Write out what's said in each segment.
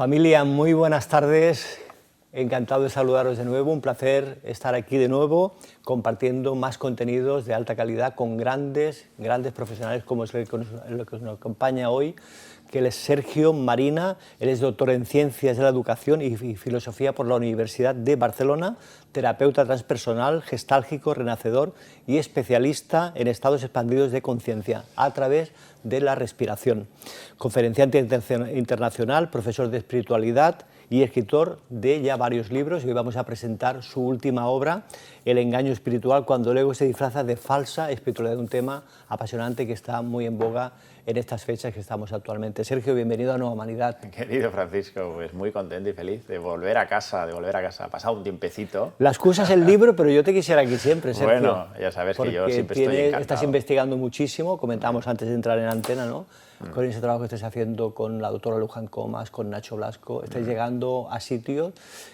Familia, muy buenas tardes. Encantado de saludaros de nuevo. Un placer estar aquí de nuevo compartiendo más contenidos de alta calidad con grandes profesionales como es el que nos acompaña hoy, que él es Sergio Marina. Él es doctor en Ciencias de la Educación y Filosofía por la Universidad de Barcelona, terapeuta transpersonal, gestálgico, renacedor y especialista en estados expandidos de conciencia a través de la respiración. Conferenciante internacional, profesor de espiritualidad y escritor de ya varios libros. Y hoy vamos a presentar su última obra, El engaño espiritual, cuando el ego se disfraza de falsa espiritualidad, un tema apasionante que está muy en boga en estas fechas que estamos actualmente. Sergio, bienvenido a Nueva Humanidad. Querido Francisco, pues muy contento y feliz de volver a casa, Ha pasado un tiempecito. La excusa es el libro, pero yo te quisiera aquí siempre, Sergio. Bueno, ya sabes que yo siempre estoy encantado. Estás investigando muchísimo, comentamos antes de entrar en antena, ¿no? Con ese trabajo que estás haciendo con la doctora Luján Comas, con Nacho Blasco, estáis llegando a sitios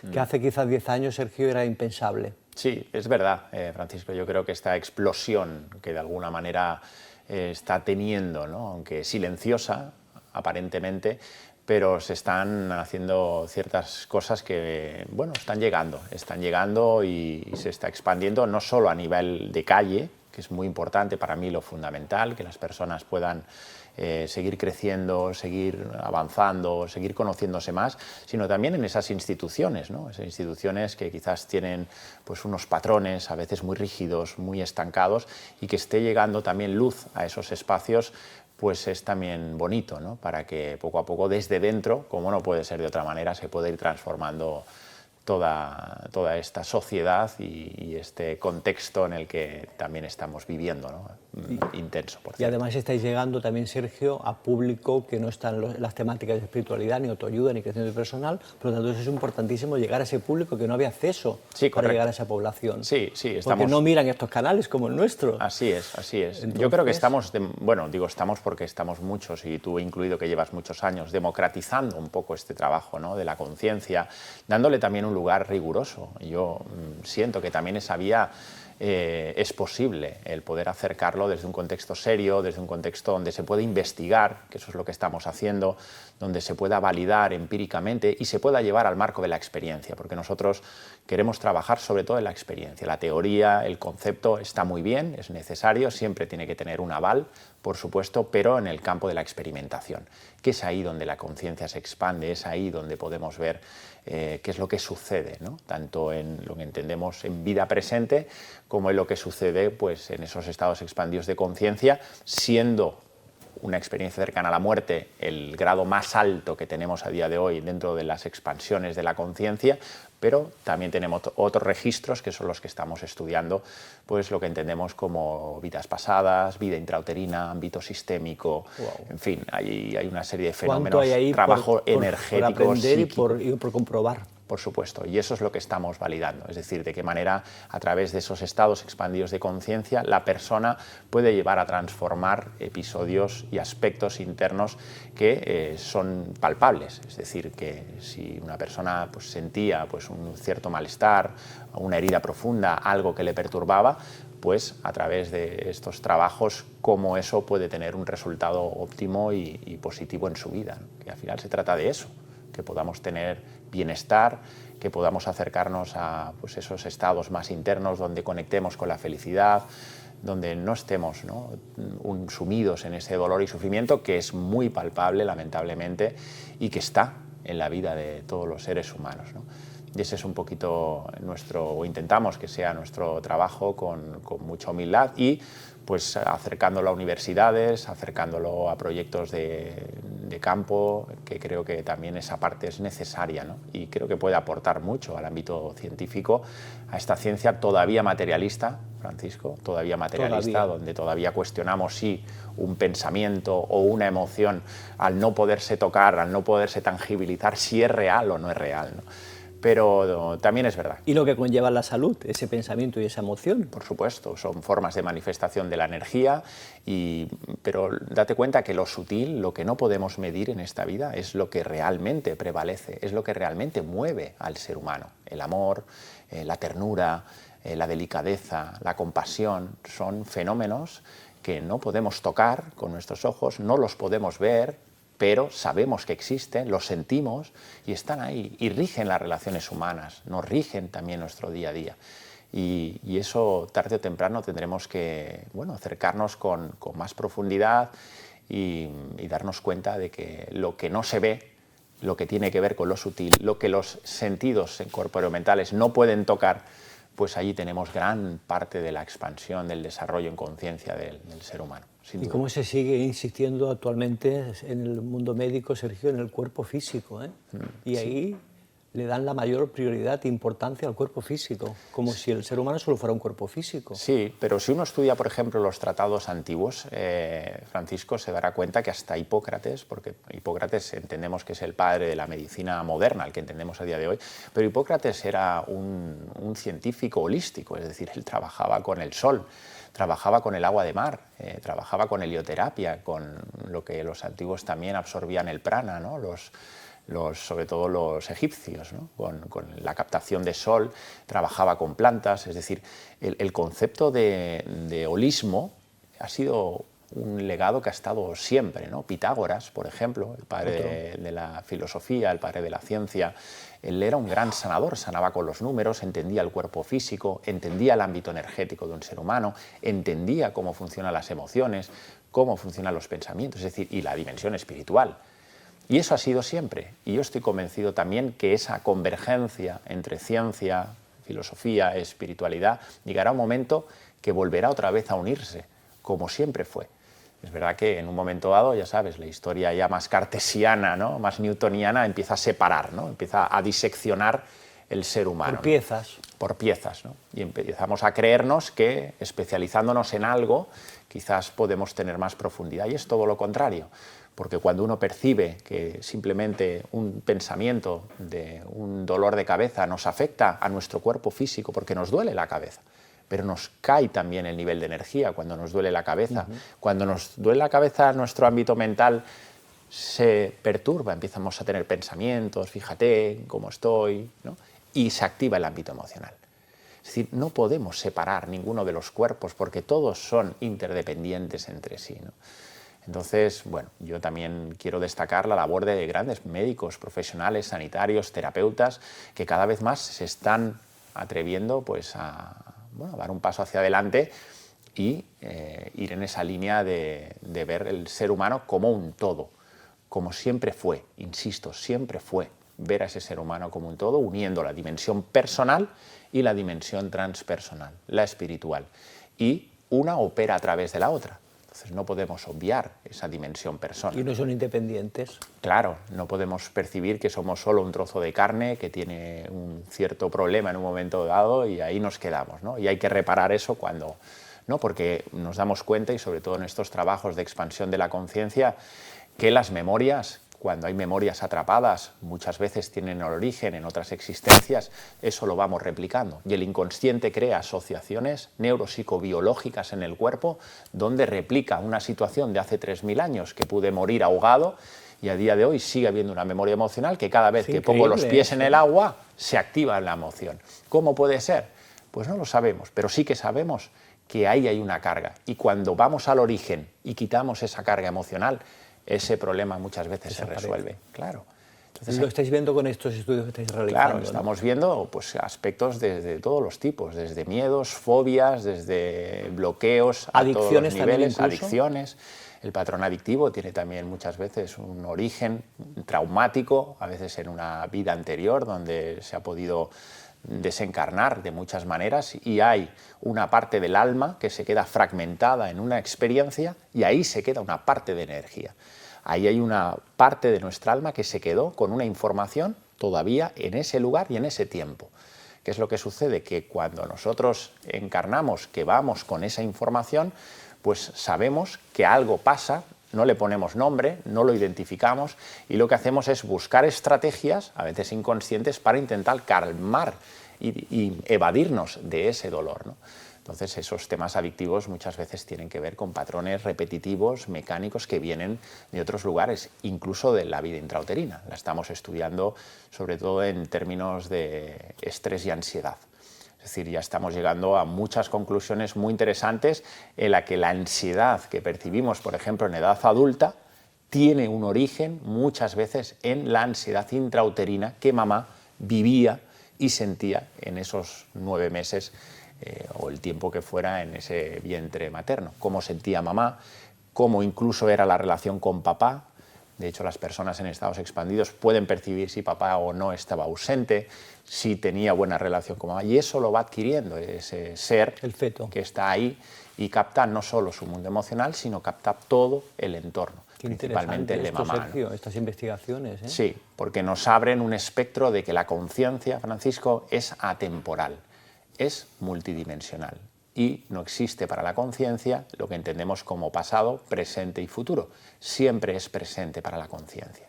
que hace quizás 10 años, Sergio, era impensable. Sí, es verdad, Francisco. Yo creo que esta explosión que de alguna manera está teniendo, ¿no? Aunque silenciosa, aparentemente, pero se están haciendo ciertas cosas que, bueno, están llegando y se está expandiendo no solo a nivel de calle, que es muy importante para mí, lo fundamental, que las personas puedan seguir creciendo, seguir avanzando, seguir conociéndose más, sino también en esas instituciones, ¿no? Esas instituciones que quizás tienen pues, unos patrones a veces muy rígidos, muy estancados, y que esté llegando también luz a esos espacios, pues es también bonito, ¿no? Para que poco a poco desde dentro, como no puede ser de otra manera, se pueda ir transformando toda esta sociedad y este contexto en el que también estamos viviendo, ¿no? Intenso, por cierto. Y además estáis llegando también, Sergio, a público que no está en las temáticas de espiritualidad, ni autoayuda, ni crecimiento personal. Por lo tanto, es importantísimo llegar a ese público que no había acceso para llegar a esa población. Sí, estamos... Porque no miran estos canales como el nuestro. Así es. Entonces... Yo creo que estamos, estamos porque estamos muchos, y tú incluido que llevas muchos años, democratizando un poco este trabajo, ¿no? De la conciencia, dándole también un lugar riguroso. Yo siento que también esa vía es posible, el poder acercarlo desde un contexto serio, desde un contexto donde se puede investigar, que eso es lo que estamos haciendo, donde se pueda validar empíricamente y se pueda llevar al marco de la experiencia, porque nosotros queremos trabajar sobre todo en la experiencia. La teoría, el concepto está muy bien, es necesario, siempre tiene que tener un aval, por supuesto, pero en el campo de la experimentación, que es ahí donde la conciencia se expande, es ahí donde podemos ver qué es lo que sucede, ¿no? Tanto en lo que entendemos en vida presente como en lo que sucede pues, en esos estados expandidos de conciencia, siendo una experiencia cercana a la muerte el grado más alto que tenemos a día de hoy dentro de las expansiones de la conciencia, pero también tenemos otros registros que son los que estamos estudiando, pues lo que entendemos como vidas pasadas, vida intrauterina, ámbito sistémico, en fin, hay una serie de fenómenos, trabajo energético, por aprender y por comprobar. Por supuesto, y eso es lo que estamos validando, es decir, de qué manera a través de esos estados expandidos de conciencia la persona puede llevar a transformar episodios y aspectos internos que son palpables, es decir, que si una persona pues, sentía pues, un cierto malestar, una herida profunda, algo que le perturbaba, pues a través de estos trabajos, cómo eso puede tener un resultado óptimo y positivo en su vida, ¿no? Que al final se trata de eso, que podamos tener bienestar, que podamos acercarnos a pues, esos estados más internos donde conectemos con la felicidad, donde no estemos, ¿no? Sumidos en ese dolor y sufrimiento que es muy palpable, lamentablemente, y que está en la vida de todos los seres humanos, ¿no? Y ese es un poquito o intentamos que sea nuestro trabajo con mucha humildad y pues acercándolo a universidades, acercándolo a proyectos de campo, que creo que también esa parte es necesaria, ¿no? Y creo que puede aportar mucho al ámbito científico, a esta ciencia todavía materialista, Francisco, todavía materialista, donde todavía cuestionamos si un pensamiento o una emoción, al no poderse tocar, al no poderse tangibilizar, si es real o no es real, ¿no? Pero también es verdad. Y lo que conlleva la salud, ese pensamiento y esa emoción. Por supuesto, son formas de manifestación de la energía, pero date cuenta que lo sutil, lo que no podemos medir en esta vida, es lo que realmente prevalece, es lo que realmente mueve al ser humano. El amor, la ternura, la delicadeza, la compasión, son fenómenos que no podemos tocar con nuestros ojos, no los podemos ver, pero sabemos que existen, los sentimos y están ahí y rigen las relaciones humanas, nos rigen también nuestro día a día. Y eso tarde o temprano tendremos que acercarnos con más profundidad y darnos cuenta de que lo que no se ve, lo que tiene que ver con lo sutil, lo que los sentidos corporeomentales no pueden tocar, pues allí tenemos gran parte de la expansión, del desarrollo en conciencia del ser humano. ¿Y cómo se sigue insistiendo actualmente en el mundo médico, Sergio, en el cuerpo físico? Y ahí le dan la mayor prioridad e importancia al cuerpo físico, como si el ser humano solo fuera un cuerpo físico. Sí, pero si uno estudia, por ejemplo, los tratados antiguos, Francisco, se dará cuenta que hasta Hipócrates, porque Hipócrates entendemos que es el padre de la medicina moderna, el que entendemos a día de hoy, pero Hipócrates era un científico holístico, es decir, él trabajaba con el sol, trabajaba con el agua de mar, trabajaba con helioterapia, con lo que los antiguos también absorbían el prana, ¿no? Sobre todo los egipcios, ¿no? con la captación de sol, trabajaba con plantas, es decir, el concepto de holismo ha sido un legado que ha estado siempre, ¿no? Pitágoras, por ejemplo, el padre de la filosofía, el padre de la ciencia, él era un gran sanador, sanaba con los números, entendía el cuerpo físico, entendía el ámbito energético de un ser humano, entendía cómo funcionan las emociones, cómo funcionan los pensamientos, es decir, y la dimensión espiritual. Y eso ha sido siempre. Y yo estoy convencido también que esa convergencia entre ciencia, filosofía, espiritualidad, llegará un momento que volverá otra vez a unirse, como siempre fue. Es verdad que en un momento dado, ya sabes, la historia ya más cartesiana, ¿no? Más newtoniana, empieza a separar, ¿no? Empieza a diseccionar el ser humano. Por piezas. ¿No? Por piezas, ¿no? Y empezamos a creernos que, especializándonos en algo, quizás podemos tener más profundidad. Y es todo lo contrario. Porque cuando uno percibe que simplemente un pensamiento de un dolor de cabeza nos afecta a nuestro cuerpo físico, porque nos duele la cabeza, pero nos cae también el nivel de energía cuando nos duele la cabeza. Cuando nos duele la cabeza, nuestro ámbito mental se perturba, empezamos a tener pensamientos, fíjate cómo estoy, ¿no? Y se activa el ámbito emocional. Es decir, no podemos separar ninguno de los cuerpos porque todos son interdependientes entre sí, ¿no? Entonces, bueno, yo también quiero destacar la labor de grandes médicos, profesionales, sanitarios, terapeutas, que cada vez más se están atreviendo pues, a dar un paso hacia adelante y ir en esa línea de ver el ser humano como un todo, como siempre fue, insisto, siempre fue, ver a ese ser humano como un todo, uniendo la dimensión personal y la dimensión transpersonal, la espiritual. Y una opera a través de la otra. Entonces no podemos obviar esa dimensión personal. ¿Y no son independientes? Claro, no podemos percibir que somos solo un trozo de carne que tiene un cierto problema en un momento dado y ahí nos quedamos, ¿no? Y hay que reparar eso cuando, ¿no? Porque nos damos cuenta, y sobre todo en estos trabajos de expansión de la conciencia, que las memorias, cuando hay memorias atrapadas, muchas veces tienen origen en otras existencias, eso lo vamos replicando. Y el inconsciente crea asociaciones neuropsicobiológicas en el cuerpo donde replica una situación de hace 3000 años que pude morir ahogado y a día de hoy sigue habiendo una memoria emocional que cada vez que pongo los pies en el agua se activa la emoción. ¿Cómo puede ser? Pues no lo sabemos, pero sí que sabemos que ahí hay una carga. Y cuando vamos al origen y quitamos esa carga emocional, ese problema muchas veces se resuelve. Claro. Entonces, ¿lo estáis viendo con estos estudios que estáis realizando? Claro, estamos viendo pues, aspectos de todos los tipos, desde miedos, fobias, desde bloqueos, adicciones, a todos los niveles, también incluso. Adicciones. El patrón adictivo tiene también muchas veces un origen traumático, a veces en una vida anterior donde se ha podido desencarnar de muchas maneras y hay una parte del alma que se queda fragmentada en una experiencia y ahí se queda una parte de energía. Ahí hay una parte de nuestra alma que se quedó con una información todavía en ese lugar y en ese tiempo. ¿Qué es lo que sucede? Que cuando nosotros encarnamos, que vamos con esa información, pues sabemos que algo pasa, no le ponemos nombre, no lo identificamos y lo que hacemos es buscar estrategias, a veces inconscientes, para intentar calmar y evadirnos de ese dolor, ¿no? Entonces esos temas adictivos muchas veces tienen que ver con patrones repetitivos, mecánicos que vienen de otros lugares, incluso de la vida intrauterina. La estamos estudiando sobre todo en términos de estrés y ansiedad. Es decir, ya estamos llegando a muchas conclusiones muy interesantes en la que la ansiedad que percibimos, por ejemplo, en edad adulta, tiene un origen muchas veces en la ansiedad intrauterina que mamá vivía y sentía en esos 9 meses o el tiempo que fuera en ese vientre materno. Cómo sentía mamá, cómo incluso era la relación con papá. De hecho, las personas en estados expandidos pueden percibir si papá o no estaba ausente, si tenía buena relación con mamá, y eso lo va adquiriendo ese ser, el feto, que está ahí y capta no solo su mundo emocional, sino capta todo el entorno, Qué principalmente el de esto, mamá. Sergio, estas investigaciones, ¿eh? Sí, porque nos abren un espectro de que la conciencia, Francisco, es atemporal, es multidimensional. Y no existe para la conciencia lo que entendemos como pasado, presente y futuro. Siempre es presente para la conciencia,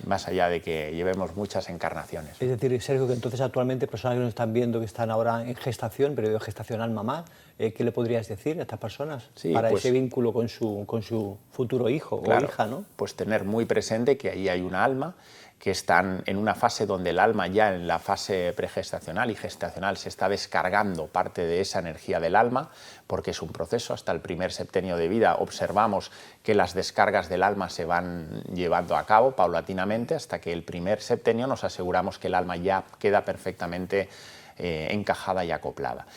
más allá de que llevemos muchas encarnaciones. Es decir, Sergio, que entonces actualmente personas que nos están viendo, que están ahora en gestación, periodo gestacional mamá, ¿qué le podrías decir a estas personas para ese vínculo con su futuro hijo o hija, ¿no? Pues tener muy presente que ahí hay un alma, que están en una fase donde el alma ya en la fase pregestacional y gestacional se está descargando parte de esa energía del alma, porque es un proceso. Hasta el primer septenio de vida observamos que las descargas del alma se van llevando a cabo paulatinamente, hasta que el primer septenio nos aseguramos que el alma ya queda perfectamente encajada y acoplada.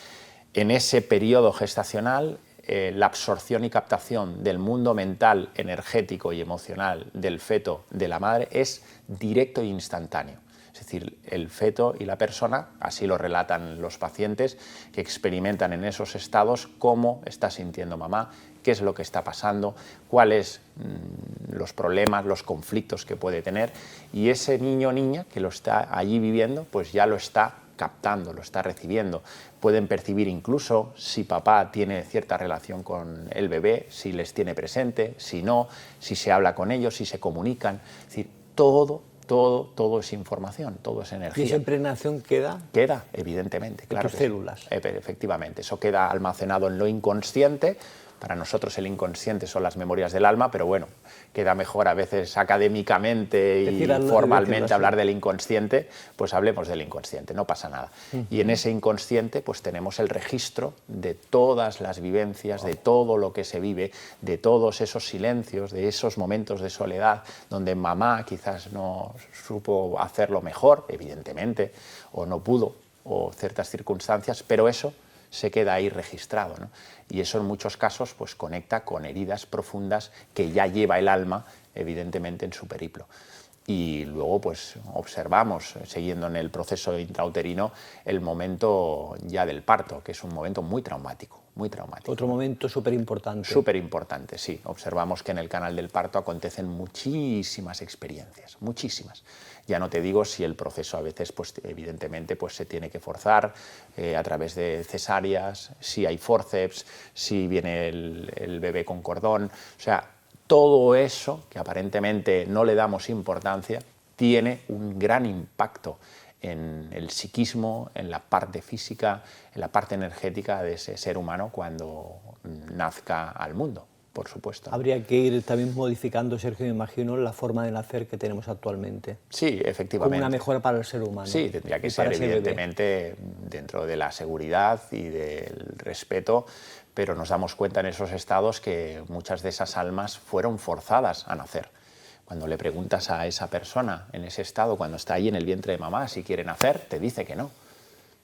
En ese periodo gestacional, la absorción y captación del mundo mental, energético y emocional del feto de la madre es directo e instantáneo. Es decir, el feto y la persona, así lo relatan los pacientes que experimentan en esos estados, cómo está sintiendo mamá, qué es lo que está pasando, cuáles los problemas, los conflictos que puede tener, y ese niño o niña que lo está allí viviendo, pues ya lo está captando, lo está recibiendo. Pueden percibir incluso si papá tiene cierta relación con el bebé, si les tiene presente, si no, si se habla con ellos, si se comunican. Es decir, todo es información, todo es energía. ¿Y esa impregnación queda? Queda, evidentemente, claro. En tus células. Efectivamente, eso queda almacenado en lo inconsciente. Para nosotros el inconsciente son las memorias del alma, pero bueno, queda mejor a veces académicamente y formalmente hablar del inconsciente, pues hablemos del inconsciente, no pasa nada. Y en ese inconsciente pues tenemos el registro de todas las vivencias, de todo lo que se vive, de todos esos silencios, de esos momentos de soledad donde mamá quizás no supo hacerlo mejor, evidentemente, o no pudo, o ciertas circunstancias, pero eso se queda ahí registrado, ¿no? Y eso en muchos casos pues conecta con heridas profundas que ya lleva el alma evidentemente en su periplo. Y luego pues observamos, siguiendo en el proceso intrauterino, el momento ya del parto, que es un momento muy traumático, muy traumático. Otro momento súper importante. Súper importante, sí. Observamos que en el canal del parto acontecen muchísimas experiencias, muchísimas. Ya no te digo si el proceso a veces, pues evidentemente, pues se tiene que forzar a través de cesáreas, si hay fórceps, si viene el bebé con cordón, o sea, todo eso, que aparentemente no le damos importancia, tiene un gran impacto en el psiquismo, en la parte física, en la parte energética de ese ser humano cuando nazca al mundo, por supuesto. Habría que ir también modificando, Sergio, me imagino, la forma de nacer que tenemos actualmente. Sí, efectivamente. Como una mejora para el ser humano. Sí, tendría que ser evidentemente dentro de la seguridad y del respeto, pero nos damos cuenta en esos estados que muchas de esas almas fueron forzadas a nacer. Cuando le preguntas a esa persona en ese estado, cuando está ahí en el vientre de mamá, si quiere nacer, te dice que no.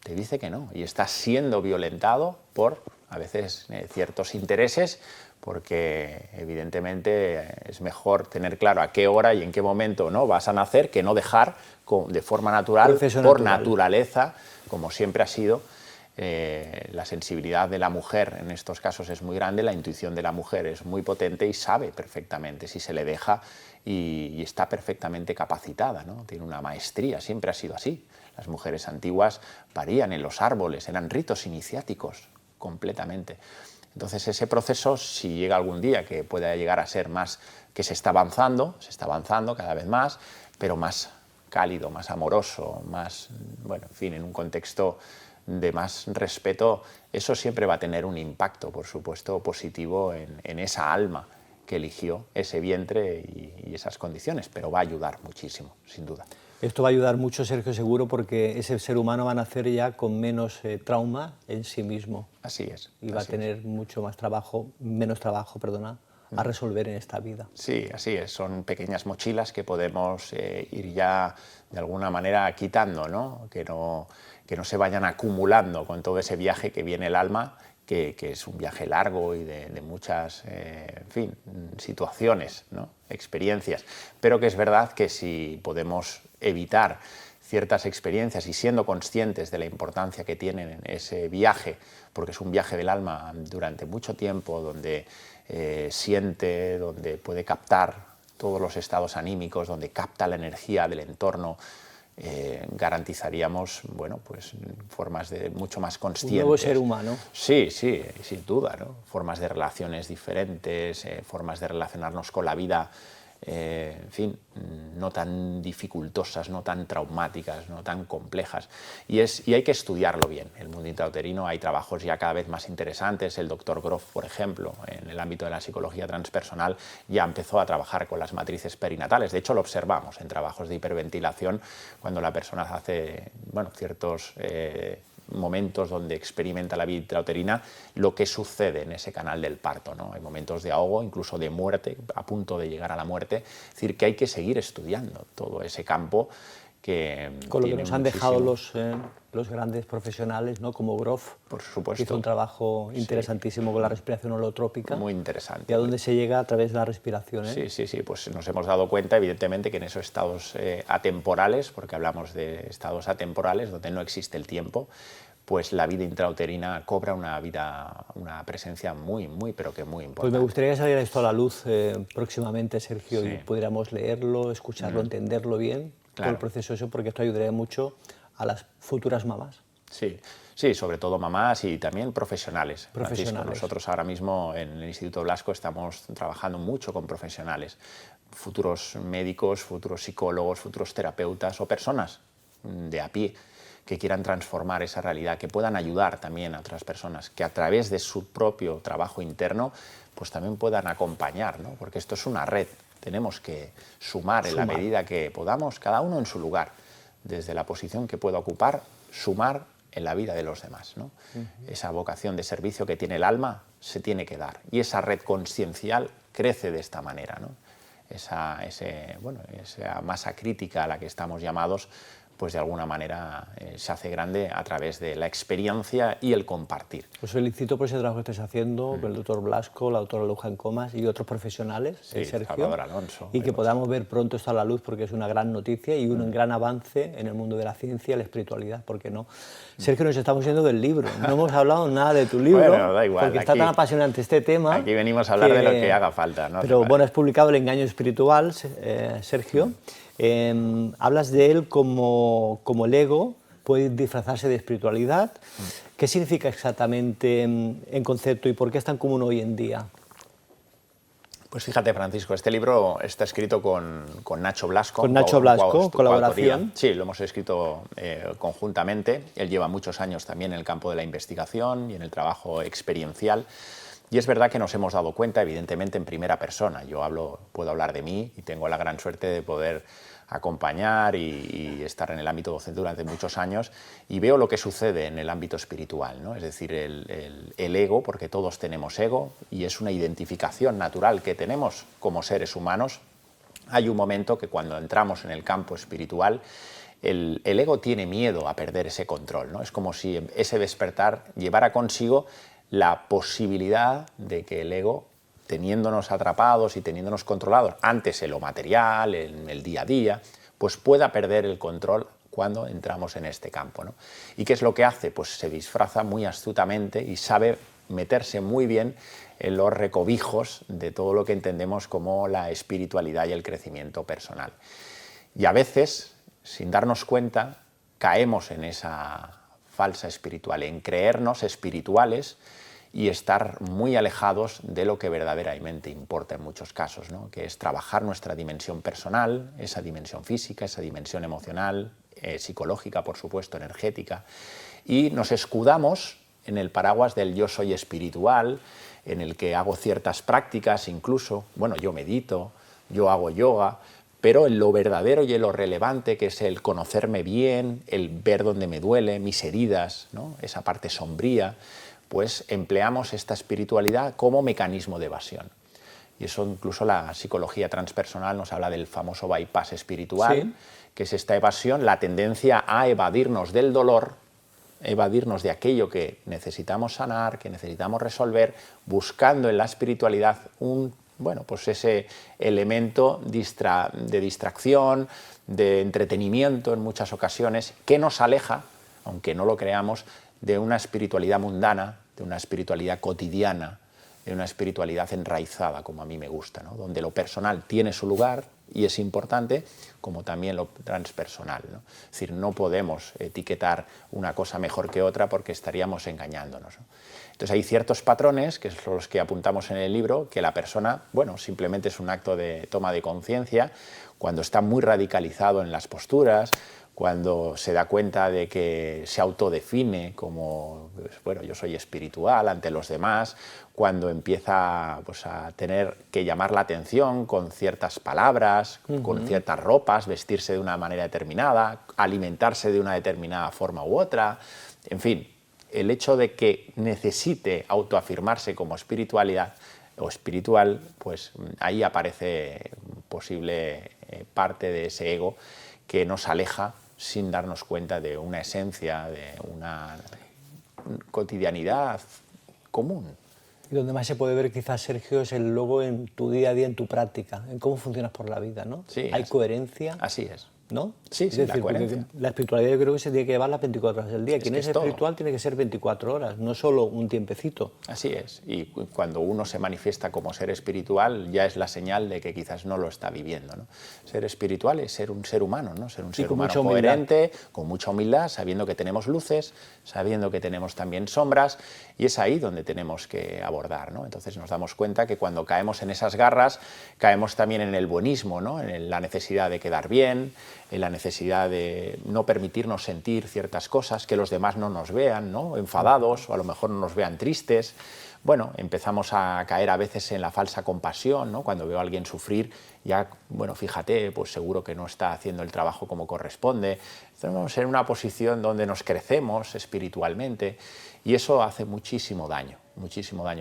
Te dice que no. Y está siendo violentado por, a veces, ciertos intereses, porque evidentemente es mejor tener claro a qué hora y en qué momento no vas a nacer que no dejar de forma natural, por naturaleza, como siempre ha sido. La sensibilidad de la mujer en estos casos es muy grande, la intuición de la mujer es muy potente y sabe perfectamente si se le deja y está perfectamente capacitada, ¿no? Tiene una maestría, siempre ha sido así. Las mujeres antiguas parían en los árboles, eran ritos iniciáticos completamente. Entonces ese proceso, si llega algún día que pueda llegar a ser más, que se está avanzando cada vez más, pero más cálido, más amoroso, más, bueno, en fin, en un contexto de más respeto, eso siempre va a tener un impacto, por supuesto, positivo en esa alma que eligió ese vientre y esas condiciones, pero va a ayudar muchísimo, sin duda. Esto va a ayudar mucho, Sergio, seguro, porque ese ser humano va a nacer ya con menos trauma en sí mismo. Así es. Y va a tener mucho más trabajo, menos trabajo, perdona, a resolver en esta vida. Sí, así es. Son pequeñas mochilas que podemos ir ya de alguna manera quitando, ¿no? Que no se vayan acumulando con todo ese viaje que viene el alma, que es un viaje largo y de muchas, en fin, situaciones, ¿no? Experiencias. Pero que es verdad que si podemos evitar ciertas experiencias y siendo conscientes de la importancia que tienen ese viaje, porque es un viaje del alma durante mucho tiempo, donde siente, donde puede captar todos los estados anímicos, donde capta la energía del entorno, garantizaríamos, bueno, pues formas de mucho más conscientes. Un nuevo ser humano. Sí, sí, sin duda, ¿no? Formas de relaciones diferentes, formas de relacionarnos con la vida, en fin, no tan dificultosas, no tan traumáticas, no tan complejas. Y hay que estudiarlo bien. El mundo intrauterino, hay trabajos ya cada vez más interesantes. El doctor Grof, por ejemplo, en el ámbito de la psicología transpersonal, ya empezó a trabajar con las matrices perinatales. De hecho, lo observamos en trabajos de hiperventilación, cuando la persona hace, bueno, ciertos momentos donde experimenta la vida intrauterina, lo que sucede en ese canal del parto, ¿no? Hay momentos de ahogo, incluso de muerte, a punto de llegar a la muerte. Es decir, que hay que seguir estudiando todo ese campo que con lo que nos han dejado muchísimo. los grandes profesionales, ¿no? Como Grof, Por supuesto. hizo un trabajo interesantísimo con la respiración holotrópica. Muy interesante. ¿Y a dónde se llega? A través de la respiración, ¿eh? Sí, sí, sí, pues nos hemos dado cuenta, evidentemente, que en esos estados atemporales, porque hablamos de estados atemporales donde no existe el tiempo, pues la vida intrauterina cobra una presencia muy, pero que muy importante. Pues me gustaría que saliera esto a la luz próximamente, Sergio, Sí. y pudiéramos leerlo, escucharlo, entenderlo bien, todo el proceso eso, porque esto ayudaría mucho a las futuras mamás. Sí, sí, sobre todo mamás y también profesionales. Francisco, nosotros ahora mismo en el Instituto Blasco estamos trabajando mucho con profesionales, futuros médicos, futuros psicólogos, futuros terapeutas o personas de a pie que quieran transformar esa realidad, que puedan ayudar también a otras personas, que a través de su propio trabajo interno pues también puedan acompañar, ¿no? Porque esto es una red, tenemos que sumar en la medida que podamos, cada uno en su lugar, desde la posición que pueda ocupar, sumar en la vida de los demás, ¿no? Esa vocación de servicio que tiene el alma se tiene que dar, y esa red consciencial crece de esta manera, ¿no? Esa masa crítica a la que estamos llamados, pues de alguna manera se hace grande a través de la experiencia y el compartir. Os felicito por ese trabajo que estáis haciendo con el doctor Blasco, la doctora Luján Comas y otros profesionales, Sergio, Salvador Alonso, y que podamos ver pronto esto a la luz, porque es una gran noticia y un gran avance en el mundo de la ciencia y la espiritualidad, ¿por qué no? Sergio, nos estamos yendo del libro, no hemos hablado nada de tu libro, bueno, da igual, porque está tan apasionante este tema. Aquí venimos a hablar de lo que haga falta, ¿no? Pero bueno, has publicado El engaño espiritual, Sergio. Hablas de él como el ego puede disfrazarse de espiritualidad. ¿Qué significa exactamente en concepto y por qué es tan común hoy en día? Pues fíjate, Francisco, este libro está escrito con Nacho Blasco. Con Nacho Blasco, colaboración. Sí, lo hemos escrito conjuntamente. Él lleva muchos años también en el campo de la investigación y en el trabajo experiencial. Y es verdad que nos hemos dado cuenta, evidentemente, en primera persona. Yo puedo hablar de mí y tengo la gran suerte de poder acompañar y estar en el ámbito docente durante muchos años, y veo lo que sucede en el ámbito espiritual, ¿no? Es decir, el ego, porque todos tenemos ego y es una identificación natural que tenemos como seres humanos. Hay un momento que cuando entramos en el campo espiritual, el ego tiene miedo a perder ese control, ¿no? Es como si ese despertar llevara consigo la posibilidad de que el ego, teniéndonos atrapados y teniéndonos controlados antes en lo material, en el día a día, pues pueda perder el control cuando entramos en este campo, ¿no? ¿Y qué es lo que hace? Pues se disfraza muy astutamente y sabe meterse muy bien en los recovijos de todo lo que entendemos como la espiritualidad y el crecimiento personal. Y a veces, sin darnos cuenta, caemos en esa falsa espiritual, en creernos espirituales y estar muy alejados de lo que verdaderamente importa en muchos casos, ¿no? Que es trabajar nuestra dimensión personal, esa dimensión física, esa dimensión emocional, psicológica, por supuesto, energética, y nos escudamos en el paraguas del yo soy espiritual, en el que hago ciertas prácticas, incluso, bueno, yo medito, yo hago yoga, pero en lo verdadero y en lo relevante, que es el conocerme bien, el ver dónde me duele, mis heridas, ¿no? Esa parte sombría, pues empleamos esta espiritualidad como mecanismo de evasión. Y eso incluso la psicología transpersonal nos habla del famoso bypass espiritual, Sí. que es esta evasión, la tendencia a evadirnos del dolor, evadirnos de aquello que necesitamos sanar, que necesitamos resolver, buscando en la espiritualidad pues ese elemento de distracción, de entretenimiento en muchas ocasiones, que nos aleja, aunque no lo creamos, de una espiritualidad mundana, de una espiritualidad cotidiana, de una espiritualidad enraizada, como a mí me gusta, ¿no? Donde lo personal tiene su lugar y es importante, como también lo transpersonal, ¿no? Es decir, no podemos etiquetar una cosa mejor que otra porque estaríamos engañándonos, ¿no? Entonces hay ciertos patrones, que son los que apuntamos en el libro, que la persona, bueno, simplemente es un acto de toma de conciencia, cuando está muy radicalizado en las posturas, cuando se da cuenta de que se autodefine como, pues, bueno, yo soy espiritual ante los demás, cuando empieza pues, a tener que llamar la atención con ciertas palabras, con ciertas ropas, vestirse de una manera determinada, alimentarse de una determinada forma u otra, en fin, el hecho de que necesite autoafirmarse como espiritualidad o espiritual, pues ahí aparece posible parte de ese ego que nos aleja sin darnos cuenta de una esencia, de una cotidianidad común. Y donde más se puede ver quizás, Sergio, es el luego en tu día a día, en tu práctica, en cómo funcionas por la vida, ¿no? Sí, Hay coherencia, así es. ¿no? Sí, Es sí, la decir, porque coherencia. la espiritualidad yo creo que se tiene que llevar las 24 horas del día. Es Quien que es es todo. espiritual tiene que ser 24 horas, no solo un tiempecito. Así es, y cuando uno se manifiesta como ser espiritual ya es la señal de que quizás no lo está viviendo, ¿no? Ser espiritual es ser un ser humano, ¿no? Ser un ser con humano mucha humildad. coherente, con mucha humildad, sabiendo que tenemos luces, sabiendo que tenemos también sombras, y es ahí donde tenemos que abordar, ¿no? Entonces nos damos cuenta que cuando caemos en esas garras, caemos también en el buenismo, ¿no? En la necesidad de quedar bien, en la necesidad de no permitirnos sentir ciertas cosas, que los demás no nos vean, ¿no? Enfadados, o a lo mejor no nos vean tristes. Bueno, empezamos a caer a veces en la falsa compasión, ¿no? Cuando veo a alguien sufrir, ya, bueno, fíjate, pues seguro que no está haciendo el trabajo como corresponde. Estamos en una posición donde nos crecemos espiritualmente y eso hace muchísimo daño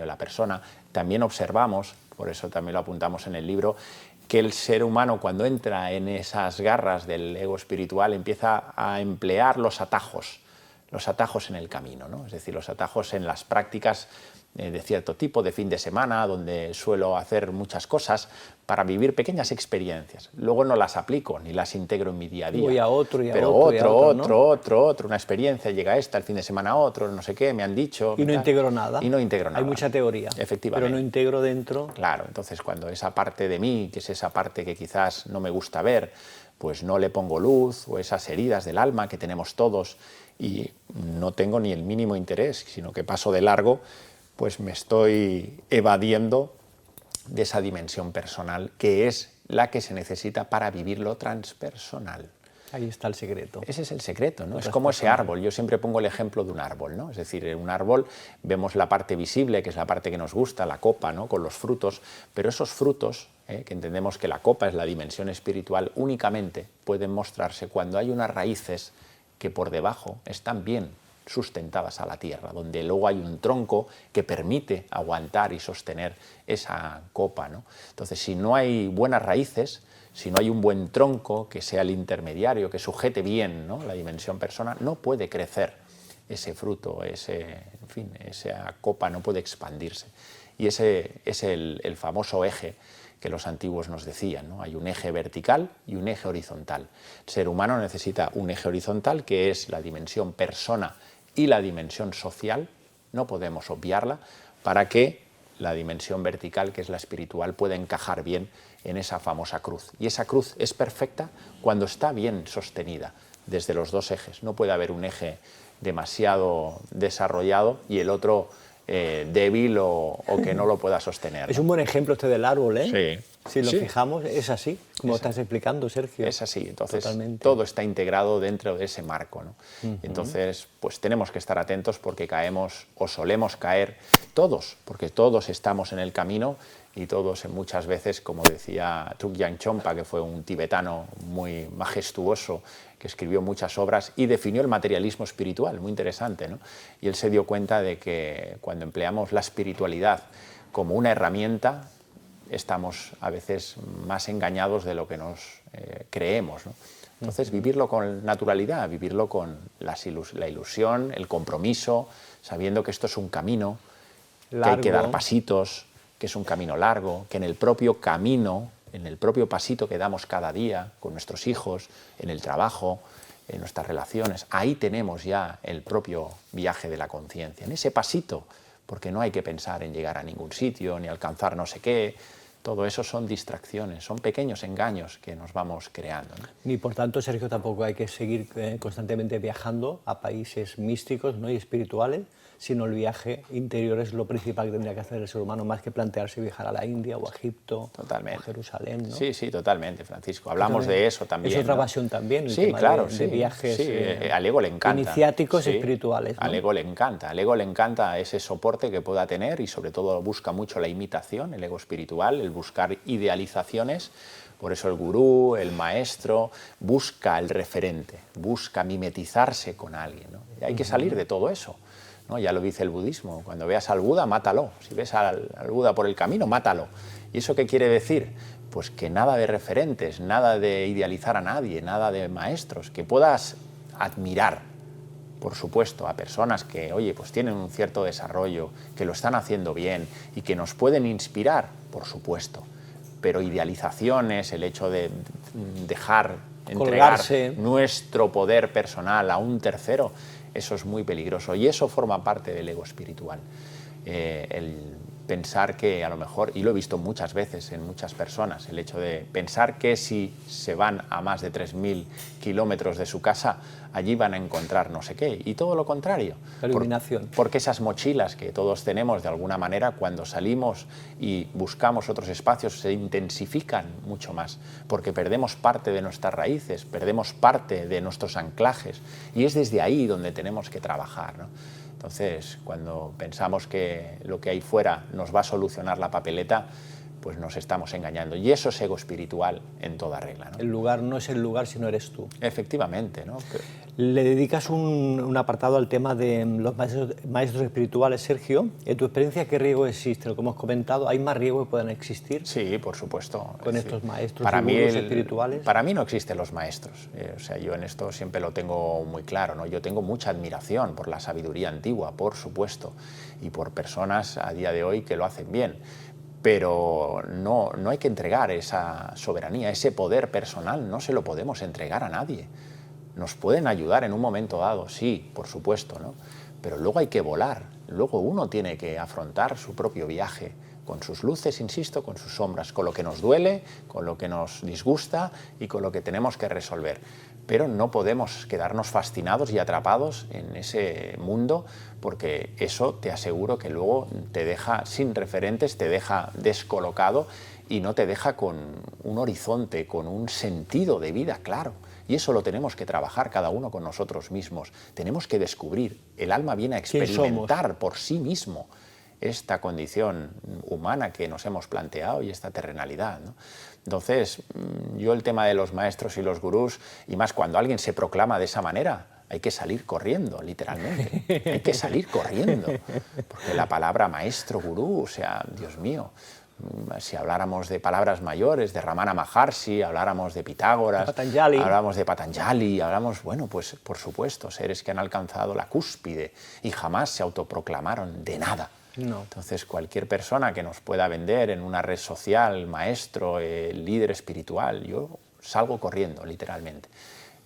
a la persona. También observamos, por eso también lo apuntamos en el libro, que el ser humano, cuando entra en esas garras del ego espiritual, empieza a emplear los atajos en el camino, ¿no? Es decir, los atajos en las prácticas de cierto tipo, de fin de semana, donde suelo hacer muchas cosas para vivir pequeñas experiencias. Luego no las aplico ni las integro en mi día a día. Voy a otro y a pero otro y a otro, ¿no? otro, una experiencia, llega esta, el fin de semana otro, no sé qué, me han dicho. Y no integro nada. Y no integro nada. Hay mucha teoría. Efectivamente. Pero no integro dentro. Claro, entonces cuando esa parte de mí, que es esa parte que quizás no me gusta ver, pues no le pongo luz, o esas heridas del alma que tenemos todos y no tengo ni el mínimo interés, sino que paso de largo, pues me estoy evadiendo de esa dimensión personal que es la que se necesita para vivir lo transpersonal. Ahí está el secreto. Ese es el secreto, ¿no? Es como ese árbol. Yo siempre pongo el ejemplo de un árbol, ¿no? Es decir, en un árbol vemos la parte visible, que es la parte que nos gusta, la copa, ¿no? Con los frutos, pero esos frutos, que entendemos que la copa es la dimensión espiritual, únicamente pueden mostrarse cuando hay unas raíces que por debajo están bien sustentadas a la tierra, donde luego hay un tronco que permite aguantar y sostener esa copa, ¿no? Entonces, si no hay buenas raíces, si no hay un buen tronco que sea el intermediario, que sujete bien, ¿no?, la dimensión persona, no puede crecer ese fruto, en fin, esa copa no puede expandirse. Y ese es el famoso eje que los antiguos nos decían, ¿no? Hay un eje vertical y un eje horizontal. El ser humano necesita un eje horizontal, que es la dimensión persona y la dimensión social, no podemos obviarla, para que la dimensión vertical, que es la espiritual, pueda encajar bien en esa famosa cruz. Y esa cruz es perfecta cuando está bien sostenida desde los dos ejes. No puede haber un eje demasiado desarrollado y el otro débil o que no lo pueda sostener, ¿no? Es un buen ejemplo este del árbol, ¿eh? Sí. Si lo Sí. fijamos, es así, como estás explicando, Sergio. Es así, entonces Totalmente. todo está integrado dentro de ese marco, ¿no? Entonces, pues tenemos que estar atentos porque caemos o solemos caer todos, porque todos estamos en el camino y todos muchas veces, como decía Trungpa Trungpa, que fue un tibetano muy majestuoso, que escribió muchas obras y definió el materialismo espiritual, muy interesante, ¿no? Y él se dio cuenta de que cuando empleamos la espiritualidad como una herramienta, estamos a veces más engañados de lo que nos creemos, ¿no? Entonces, vivirlo con naturalidad, vivirlo con la ilusión, el compromiso, sabiendo que esto es un camino, que hay que dar pasitos, que es un camino largo, que en el propio camino, en el propio pasito que damos cada día con nuestros hijos, en el trabajo, en nuestras relaciones, ahí tenemos ya el propio viaje de la conciencia, en ese pasito, porque no hay que pensar en llegar a ningún sitio, ni alcanzar no sé qué. Todo eso son distracciones, son pequeños engaños que nos vamos creando, ¿no? Ni por tanto, Sergio, tampoco hay que seguir constantemente viajando a países místicos, ¿no?, y espirituales, sino el viaje interior es lo principal que tendría que hacer el ser humano, más que plantearse viajar a la India o a Egipto, totalmente, o a Jerusalén, ¿no? Sí, sí, totalmente, Francisco. Hablamos de eso también. Es otra ¿no? pasión también, el sí, tema claro, de viajes al ego le encanta. Iniciáticos espirituales, ¿no? Al ego le encanta ese soporte que pueda tener y sobre todo busca mucho la imitación, el ego espiritual, el buscar idealizaciones. Por eso el gurú, el maestro, busca el referente, busca mimetizarse con alguien, ¿no? Y hay que salir de todo eso, ¿no? Ya lo dice el budismo, cuando veas al Buda, mátalo. Si ves al Buda por el camino, mátalo. ¿Y eso qué quiere decir? Pues que nada de referentes, nada de idealizar a nadie, nada de maestros, que puedas admirar, por supuesto, a personas que, oye, pues tienen un cierto desarrollo, que lo están haciendo bien y que nos pueden inspirar, por supuesto. Pero idealizaciones, el hecho de dejar entregar nuestro poder personal a un tercero, eso es muy peligroso y eso forma parte del ego espiritual. El pensar que a lo mejor, y lo he visto muchas veces en muchas personas, el hecho de pensar que si se van a más de 3.000 kilómetros de su casa, allí van a encontrar no sé qué, y todo lo contrario. La iluminación. Porque esas mochilas que todos tenemos de alguna manera, cuando salimos y buscamos otros espacios, se intensifican mucho más, porque perdemos parte de nuestras raíces, perdemos parte de nuestros anclajes, y es desde ahí donde tenemos que trabajar, ¿no? Entonces, cuando pensamos que lo que hay fuera nos va a solucionar la papeleta, pues nos estamos engañando. Y eso es ego espiritual en toda regla, ¿no? El lugar no es el lugar, sino eres tú. Efectivamente, ¿no? Le dedicas un apartado al tema de los maestros espirituales, Sergio. En tu experiencia, ¿qué riesgo existe? Como hemos comentado, ¿hay más riesgos que puedan existir? Sí, por supuesto. Con estos maestros espirituales. Para mí no existen los maestros. O sea, yo en esto siempre lo tengo muy claro, ¿no? Yo tengo mucha admiración por la sabiduría antigua, por supuesto, y por personas a día de hoy que lo hacen bien. Pero no hay que entregar esa soberanía, ese poder personal, no se lo podemos entregar a nadie. Nos pueden ayudar en un momento dado, sí, por supuesto, ¿no? Pero luego hay que volar, luego uno tiene que afrontar su propio viaje, con sus luces, insisto, con sus sombras, con lo que nos duele, con lo que nos disgusta y con lo que tenemos que resolver. Pero no podemos quedarnos fascinados y atrapados en ese mundo, porque eso te aseguro que luego te deja sin referentes, te deja descolocado y no te deja con un horizonte, con un sentido de vida claro. Y eso lo tenemos que trabajar cada uno con nosotros mismos. Tenemos que descubrir. El alma viene a experimentar por sí mismo esta condición humana que nos hemos planteado y esta terrenalidad, ¿no? Entonces, yo el tema de los maestros y los gurús, y más cuando alguien se proclama de esa manera, hay que salir corriendo, literalmente. Hay que salir corriendo. Porque la palabra maestro, gurú, o sea, Dios mío, si habláramos de palabras mayores, de Ramana Maharshi, habláramos de Pitágoras, hablamos de Patanjali, hablamos, bueno, pues por supuesto, seres que han alcanzado la cúspide y jamás se autoproclamaron de nada. No. Entonces, cualquier persona que nos pueda vender en una red social, maestro, líder espiritual, yo salgo corriendo, literalmente.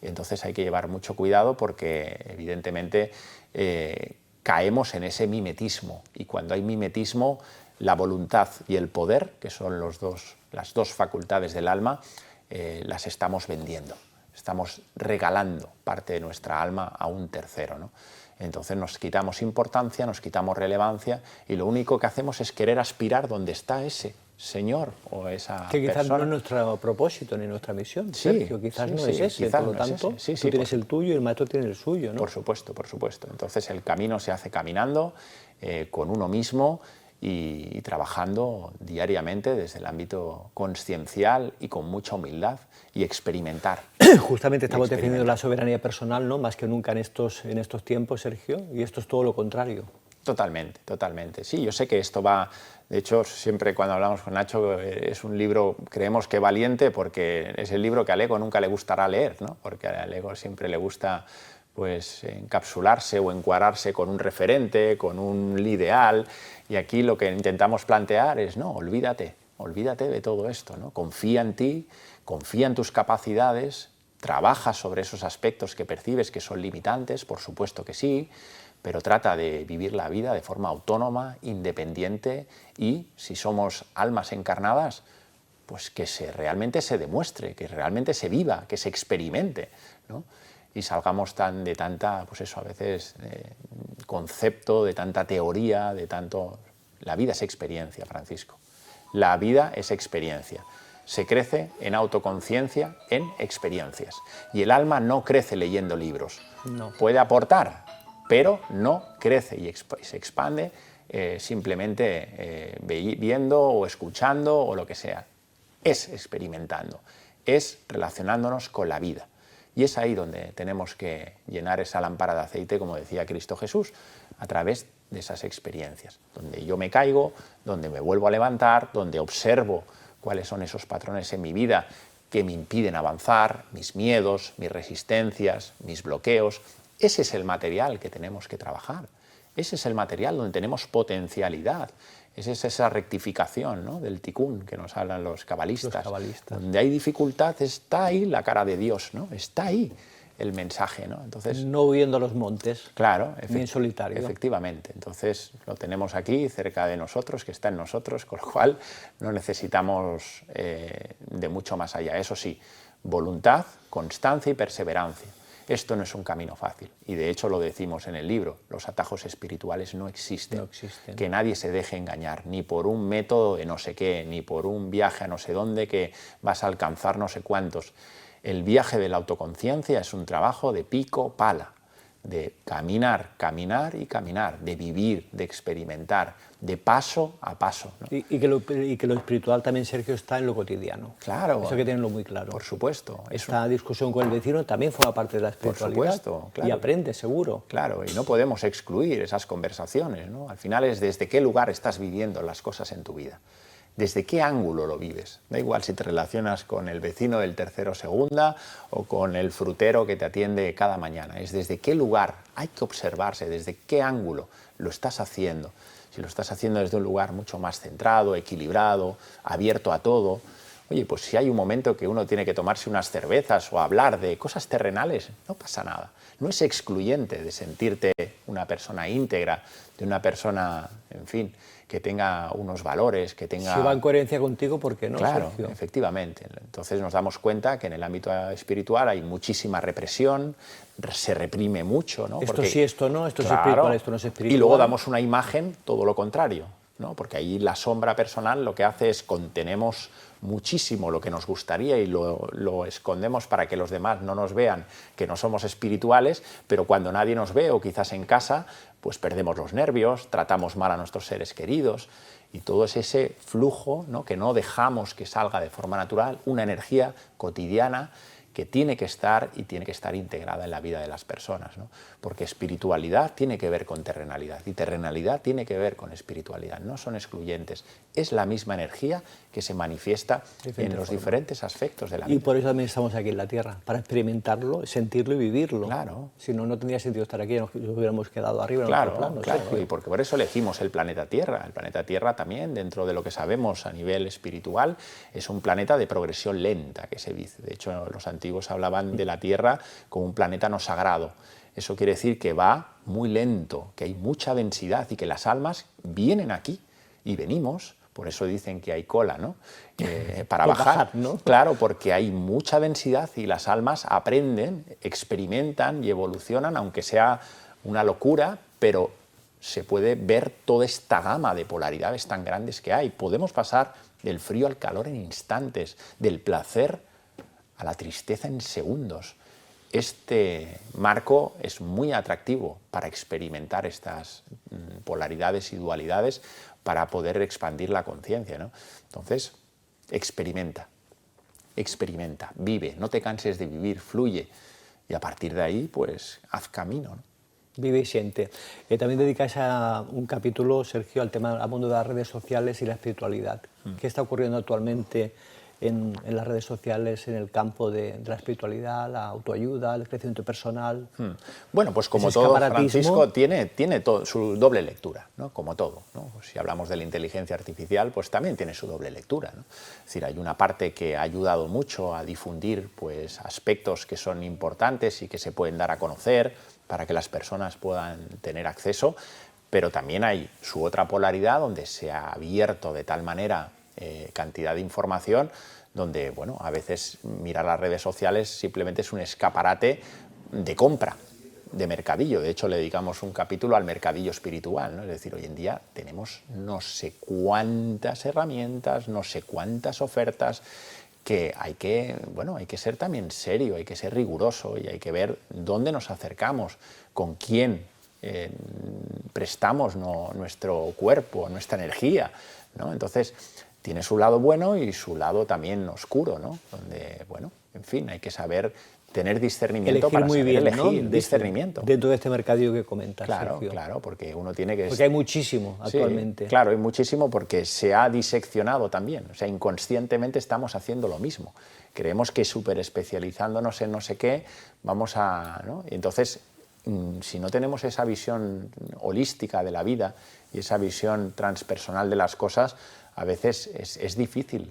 Entonces hay que llevar mucho cuidado porque, evidentemente, caemos en ese mimetismo. Y cuando hay mimetismo, la voluntad y el poder, que son las dos facultades del alma, las estamos vendiendo. Estamos regalando parte de nuestra alma a un tercero, ¿no? Entonces nos quitamos importancia, nos quitamos relevancia y lo único que hacemos es querer aspirar donde está ese señor o esa persona. Que quizás no es nuestro propósito ni nuestra misión, Sergio, quizás no es ese, por lo tanto, tú tienes el tuyo y el maestro tiene el suyo, ¿no? Por supuesto, por supuesto. Entonces el camino se hace caminando con uno mismo y trabajando diariamente desde el ámbito consciencial y con mucha humildad y experimentar. Justamente estamos defendiendo la soberanía personal, ¿no?, más que nunca en estos tiempos, Sergio, y esto es todo lo contrario. Totalmente, totalmente. Sí, yo sé que esto va, de hecho, siempre cuando hablamos con Nacho, es un libro, creemos que valiente, porque es el libro que al ego nunca le gustará leer, ¿no? Porque al ego siempre le gusta pues encapsularse o encuadrarse con un referente, con un ideal, y aquí lo que intentamos plantear es, no, olvídate de todo esto, ¿no? Confía en ti, confía en tus capacidades, trabaja sobre esos aspectos que percibes que son limitantes, por supuesto que sí, pero trata de vivir la vida de forma autónoma, independiente y, si somos almas encarnadas, pues que realmente se demuestre, que realmente se viva, que se experimente, ¿no? Y salgamos de tanta, pues eso, a veces, concepto, de tanta teoría, de tanto... La vida es experiencia, Francisco. La vida es experiencia. Se crece en autoconciencia, en experiencias. Y el alma no crece leyendo libros. No. Puede aportar, pero no crece y se expande simplemente viendo o escuchando o lo que sea. Es experimentando, es relacionándonos con la vida. Y es ahí donde tenemos que llenar esa lámpara de aceite, como decía Cristo Jesús, a través de esas experiencias, donde yo me caigo, donde me vuelvo a levantar, donde observo cuáles son esos patrones en mi vida que me impiden avanzar, mis miedos, mis resistencias, mis bloqueos. Ese es el material que tenemos que trabajar, ese es el material donde tenemos potencialidad, esa es esa rectificación, ¿no?, del Tikkun que nos hablan los cabalistas. Donde hay dificultad está ahí la cara de Dios, ¿no? Está ahí el mensaje, ¿no? Entonces, no huyendo a los montes, claro, ni en solitario. Efectivamente, entonces lo tenemos aquí cerca de nosotros, que está en nosotros, con lo cual no necesitamos de mucho más allá. Eso sí, voluntad, constancia y perseverancia. Esto no es un camino fácil, y de hecho lo decimos en el libro, los atajos espirituales no existen. No existen. Que nadie se deje engañar, ni por un método de no sé qué, ni por un viaje a no sé dónde que vas a alcanzar no sé cuántos. El viaje de la autoconciencia es un trabajo de pico pala, de caminar, caminar y caminar, de vivir, de experimentar, de paso a paso, ¿no? Y que lo espiritual también, Sergio, está en lo cotidiano. Claro. Eso hay que tenerlo muy claro. Por supuesto. Esta discusión con el vecino también forma parte de la espiritualidad. Por supuesto, claro. Y aprende, seguro. Claro, y no podemos excluir esas conversaciones, ¿no? Al final es desde qué lugar estás viviendo las cosas en tu vida. ¿Desde qué ángulo lo vives? Da igual si te relacionas con el vecino del tercero segunda o con el frutero que te atiende cada mañana. Es desde qué lugar hay que observarse, desde qué ángulo lo estás haciendo. Si lo estás haciendo desde un lugar mucho más centrado, equilibrado, abierto a todo, oye, pues si hay un momento que uno tiene que tomarse unas cervezas o hablar de cosas terrenales, no pasa nada. No es excluyente de sentirte una persona íntegra, de una persona, en fin, que tenga unos valores, que tenga... Si va en coherencia contigo, ¿por qué no, Claro, Sergio? efectivamente. Entonces nos damos cuenta que en el ámbito espiritual hay muchísima represión, se reprime mucho, ¿no? Esto sí, esto no, esto es espiritual, esto no es espiritual. Y luego damos una imagen todo lo contrario, ¿no? Porque ahí la sombra personal lo que hace es contenemos muchísimo lo que nos gustaría y lo escondemos para que los demás no nos vean que no somos espirituales, pero cuando nadie nos ve o quizás en casa, pues perdemos los nervios, tratamos mal a nuestros seres queridos y todo es ese flujo, ¿no?, que no dejamos que salga de forma natural, una energía cotidiana que tiene que estar y tiene que estar integrada en la vida de las personas, ¿no? Porque espiritualidad tiene que ver con terrenalidad y terrenalidad tiene que ver con espiritualidad, no son excluyentes, es la misma energía que se manifiesta en los diferentes aspectos de la vida. Y por eso también estamos aquí en la Tierra, para experimentarlo, sentirlo y vivirlo. Claro. Si no, no tendría sentido estar aquí, nos hubiéramos quedado arriba en Claro, otro plano. claro, Sergio. y porque por eso elegimos el planeta Tierra. El planeta Tierra también, dentro de lo que sabemos a nivel espiritual, es un planeta de progresión lenta, que se dice. De hecho, los antiguos hablaban de la Tierra como un planeta no sagrado. Eso quiere decir que va muy lento, que hay mucha densidad y que las almas vienen aquí y venimos. Por eso dicen que hay cola, ¿no? Para bajar, ¿no? Claro, porque hay mucha densidad y las almas aprenden, experimentan y evolucionan, aunque sea una locura, pero se puede ver toda esta gama de polaridades tan grandes que hay. Podemos pasar del frío al calor en instantes, del placer a la tristeza en segundos. Este marco es muy atractivo para experimentar estas polaridades y dualidades, para poder expandir la conciencia, ¿no? Entonces, experimenta, vive, no te canses de vivir, fluye, y a partir de ahí, pues, haz camino, ¿no? Vive y siente. También dedicáis un capítulo, Sergio, al tema al mundo de las redes sociales y la espiritualidad. ¿Qué está ocurriendo actualmente en las redes sociales, en el campo de la espiritualidad, la autoayuda, el crecimiento personal? Bueno, pues como Ese todo, escaparatismo. Francisco, tiene su doble lectura, ¿no? Como todo, ¿no? Pues si hablamos de la inteligencia artificial, pues también tiene su doble lectura, ¿no? Es decir, hay una parte que ha ayudado mucho a difundir pues, aspectos que son importantes y que se pueden dar a conocer para que las personas puedan tener acceso, pero también hay su otra polaridad donde se ha abierto de tal manera cantidad de información donde, bueno, a veces mirar las redes sociales simplemente es un escaparate de compra, de mercadillo. De hecho, le dedicamos un capítulo al mercadillo espiritual, ¿no? Es decir, hoy en día tenemos no sé cuántas herramientas, no sé cuántas ofertas, que hay que ser también serio, hay que ser riguroso y hay que ver dónde nos acercamos, con quién prestamos nuestro cuerpo, nuestra energía, ¿no? Entonces, tiene su lado bueno y su lado también oscuro, ¿no? Donde, bueno, en fin, hay que saber tener discernimiento Elegir para muy saber bien, elegir, ¿no? discernimiento. Dentro de este mercadillo que comentas, Claro, Sergio. claro, porque uno tiene que... Porque hay muchísimo actualmente. Sí, claro, hay muchísimo porque se ha diseccionado también, o sea, inconscientemente estamos haciendo lo mismo. Creemos que súper especializándonos en no sé qué, vamos a... ¿no? Y entonces, si no tenemos esa visión holística de la vida y esa visión transpersonal de las cosas, a veces es difícil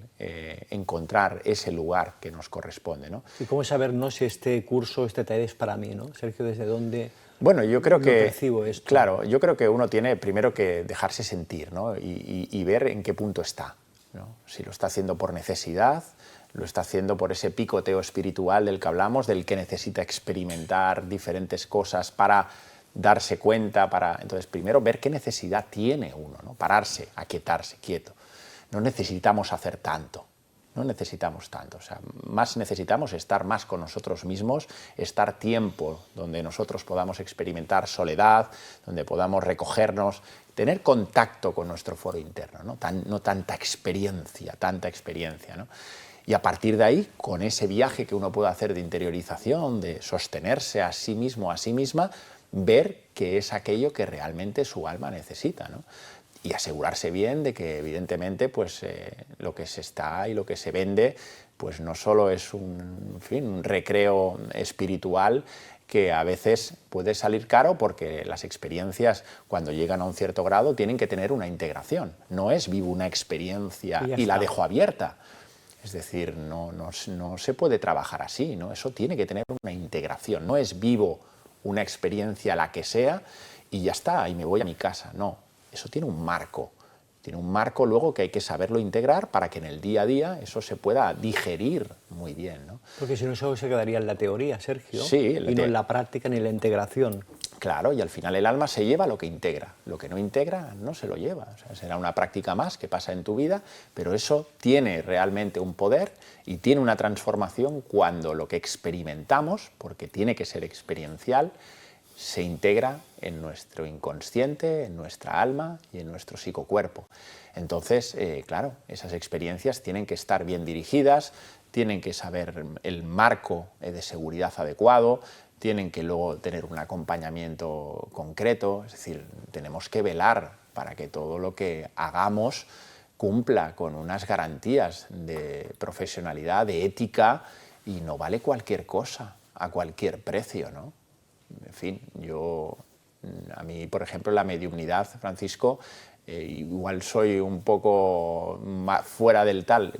encontrar ese lugar que nos corresponde, ¿no? ¿Y cómo saber, no, si este curso, este taller es para mí, ¿no? Sergio, ¿desde dónde Bueno, yo creo que, percibo esto? claro, yo creo que uno tiene primero que dejarse sentir, ¿no? y ver en qué punto está, ¿no? Si lo está haciendo por necesidad, lo está haciendo por ese picoteo espiritual del que hablamos, del que necesita experimentar diferentes cosas para darse cuenta, entonces primero ver qué necesidad tiene uno, ¿no? Pararse, aquietarse, quieto. No necesitamos hacer tanto. No necesitamos tanto, o sea, más necesitamos estar más con nosotros mismos, estar tiempo donde nosotros podamos experimentar soledad, donde podamos recogernos, tener contacto con nuestro foro interno, no tanta experiencia, ¿no? Y a partir de ahí, con ese viaje que uno puede hacer de interiorización, de sostenerse a sí mismo, a sí misma, ver qué es aquello que realmente su alma necesita, ¿no? Y asegurarse bien de que evidentemente pues, lo que se está y lo que se vende pues no solo es un recreo espiritual que a veces puede salir caro porque las experiencias cuando llegan a un cierto grado tienen que tener una integración. No es vivo una experiencia y la dejo abierta. Es decir, no se puede trabajar así, ¿no? Eso tiene que tener una integración. No es vivo una experiencia la que sea y ya está, y me voy a mi casa. No, eso tiene un marco luego que hay que saberlo integrar para que en el día a día eso se pueda digerir muy bien, ¿no? Porque si no, eso se quedaría en la teoría, Sergio, Sí, y no en la práctica ni en la integración. Claro, y al final el alma se lleva lo que integra, lo que no integra no se lo lleva. O sea, será una práctica más que pasa en tu vida, pero eso tiene realmente un poder y tiene una transformación cuando lo que experimentamos, porque tiene que ser experiencial, se integra en nuestro inconsciente, en nuestra alma y en nuestro psicocuerpo. Entonces, claro, esas experiencias tienen que estar bien dirigidas, tienen que saber el marco de seguridad adecuado, tienen que luego tener un acompañamiento concreto, es decir, tenemos que velar para que todo lo que hagamos cumpla con unas garantías de profesionalidad, de ética, y no vale cualquier cosa a cualquier precio, ¿no? En fin, a mí, por ejemplo, la mediumnidad, Francisco, igual soy un poco fuera del tal,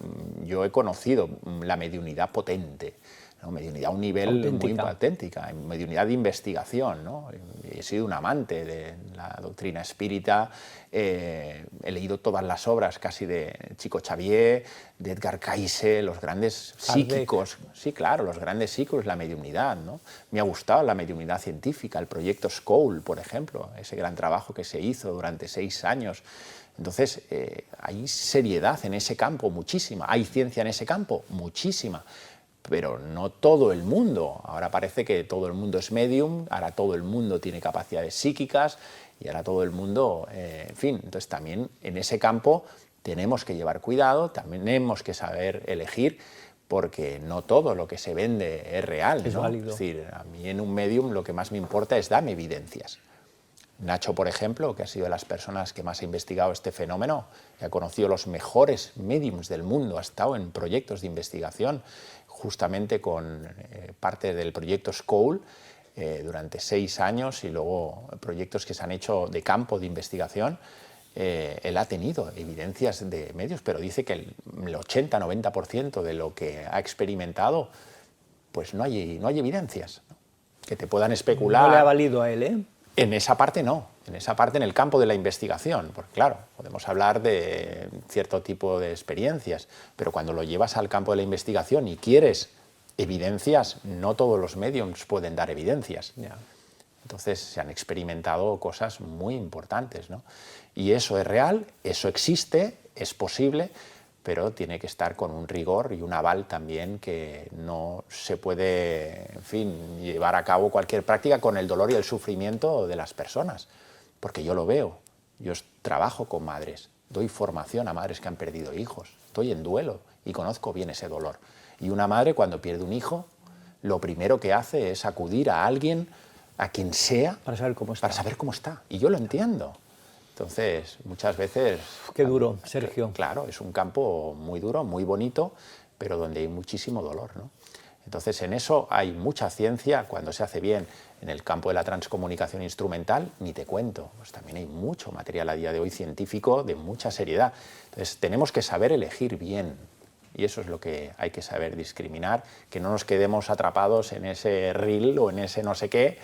yo he conocido la mediunidad potente, ¿no? Mediunidad a un nivel muy auténtica, mediunidad de investigación, ¿no? He sido un amante de la doctrina espírita, he leído todas las obras casi de Chico Xavier, de Edgar Cayce, los grandes psíquicos, sí, claro, los grandes psíquicos, la mediunidad, ¿no? Me ha gustado la mediunidad científica, el proyecto Skoll, por ejemplo, ese gran trabajo que se hizo durante 6 años. Entonces, hay seriedad en ese campo, muchísima. Hay ciencia en ese campo, muchísima. Pero no todo el mundo. Ahora parece que todo el mundo es medium, ahora todo el mundo tiene capacidades psíquicas y ahora todo el mundo, en fin. Entonces también en ese campo tenemos que llevar cuidado, también tenemos que saber elegir, porque no todo lo que se vende es real, Es ¿no? válido. Es decir, a mí en un medium lo que más me importa es darme evidencias. Nacho, por ejemplo, que ha sido de las personas que más ha investigado este fenómeno, que ha conocido los mejores mediums del mundo, ha estado en proyectos de investigación, justamente con parte del proyecto SCOUL, durante 6 años, y luego proyectos que se han hecho de campo de investigación. Él ha tenido evidencias de medios, pero dice que el 80-90% de lo que ha experimentado, pues no hay evidencias, ¿no? Que te puedan especular. No le ha valido a él, ¿eh? En esa parte no, en esa parte en el campo de la investigación, porque claro, podemos hablar de cierto tipo de experiencias, pero cuando lo llevas al campo de la investigación y quieres evidencias, no todos los mediums pueden dar evidencias. Ya. Entonces se han experimentado cosas muy importantes, ¿no? Y eso es real, eso existe, es posible, pero tiene que estar con un rigor y un aval también, que no se puede, en fin, llevar a cabo cualquier práctica con el dolor y el sufrimiento de las personas, porque yo lo veo, yo trabajo con madres, doy formación a madres que han perdido hijos, estoy en duelo y conozco bien ese dolor. Y una madre, cuando pierde un hijo, lo primero que hace es acudir a alguien, a quien sea, Para saber cómo está. para saber cómo está. Y yo lo entiendo. Entonces, muchas veces... Qué duro, Sergio. Claro, es un campo muy duro, muy bonito, pero donde hay muchísimo dolor, ¿no? Entonces, en eso hay mucha ciencia, cuando se hace bien. En el campo de la transcomunicación instrumental, ni te cuento, pues también hay mucho material a día de hoy científico de mucha seriedad. Entonces, tenemos que saber elegir bien, y eso es lo que hay que saber discriminar, que no nos quedemos atrapados en ese reel o en ese no sé qué,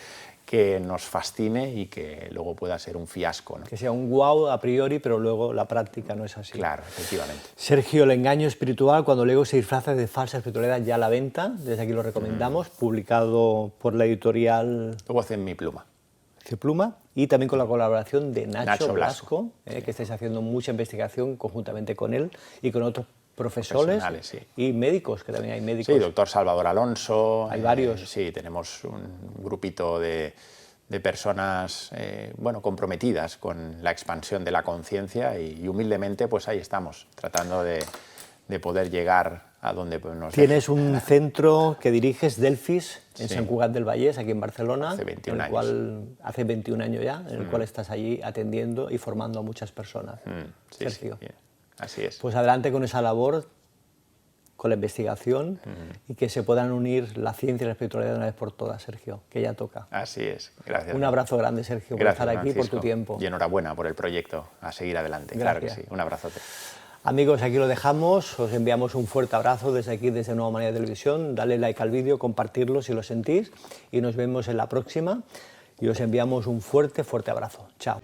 que nos fascine y que luego pueda ser un fiasco, ¿no? Que sea un guau a priori, pero luego la práctica no es así. Claro, efectivamente. Sergio, El engaño espiritual, cuando el ego se disfraza de falsa espiritualidad, ya a la venta, desde aquí lo recomendamos, publicado por la editorial Luego hacen Mi Pluma. Cipluma, y también con la colaboración de Nacho Blasco, que estáis haciendo mucha investigación conjuntamente con él y con otros profesores Sí. y médicos, que también hay médicos. Sí, doctor Salvador Alonso. Hay varios. Sí, tenemos un grupito de personas bueno, comprometidas con la expansión de la conciencia, y humildemente pues ahí estamos, tratando de poder llegar a donde nos... Tienes un centro que diriges, Delfis, en Sí. Sant Cugat del Vallès, aquí en Barcelona. Hace 21 Hace 21 años ya, en el cual estás allí atendiendo y formando a muchas personas. Sí, Sergio. sí, así es. Pues adelante con esa labor, con la investigación, y que se puedan unir la ciencia y la espiritualidad de una vez por todas, Sergio, que ya toca. Así es, gracias. Un abrazo grande, Sergio, por Gracias, estar aquí, Francisco, por tu tiempo. Y enhorabuena por el proyecto, a seguir adelante. Claro que Gracias. sí, un abrazote. Amigos, aquí lo dejamos, os enviamos un fuerte abrazo desde aquí, desde Nueva Manera de Televisión. Dale like al vídeo, compartirlo si lo sentís, y nos vemos en la próxima. Y os enviamos un fuerte, fuerte abrazo. Chao.